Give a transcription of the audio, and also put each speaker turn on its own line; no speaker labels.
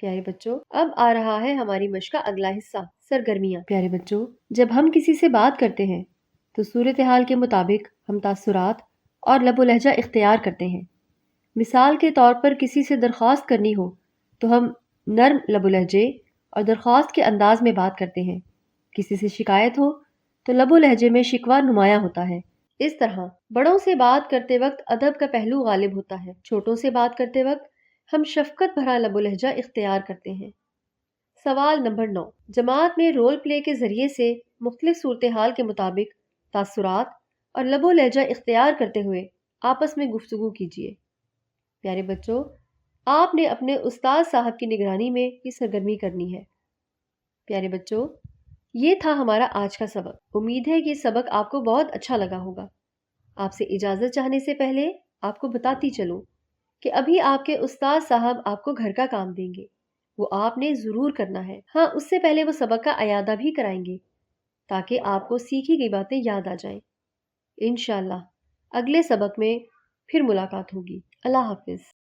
پیارے بچوں، اب آ رہا ہے ہماری مشق کا اگلا حصہ، سرگرمیاں۔ پیارے بچوں، جب ہم کسی سے بات کرتے ہیں تو صورتحال کے مطابق ہم تاثرات اور لب و لہجہ اختیار کرتے ہیں۔ مثال کے طور پر کسی سے درخواست کرنی ہو تو ہم نرم لب و لہجے اور درخواست کے انداز میں بات کرتے ہیں۔ کسی سے شکایت ہو تو لب و لہجے میں شکوہ نمایاں ہوتا ہے۔ اس طرح بڑوں سے بات کرتے وقت ادب کا پہلو غالب ہوتا ہے، چھوٹوں سے بات کرتے وقت ہم شفقت بھرا لب و لہجہ اختیار کرتے ہیں۔ سوال نمبر 9، جماعت میں رول پلے کے ذریعے سے مختلف صورتحال کے مطابق تاثرات اور لب و لہجہ اختیار کرتے ہوئے آپس میں گفتگو کیجیے۔ پیارے بچوں، آپ نے اپنے استاد صاحب کی نگرانی میں یہ سرگرمی کرنی ہے۔ پیارے بچوں، یہ تھا ہمارا آج کا سبق۔ امید ہے کہ یہ سبق آپ کو بہت اچھا لگا ہوگا۔ آپ سے اجازت چاہنے سے پہلے آپ کو بتاتی چلوں کہ ابھی آپ کے استاد صاحب آپ کو گھر کا کام دیں گے، وہ آپ نے ضرور کرنا ہے۔ ہاں، اس سے پہلے وہ سبق کا اعادہ بھی کرائیں گے تاکہ آپ کو سیکھی گئی باتیں یاد آ جائیں۔ انشاءاللہ اگلے سبق میں پھر ملاقات ہوگی۔ اللہ حافظ۔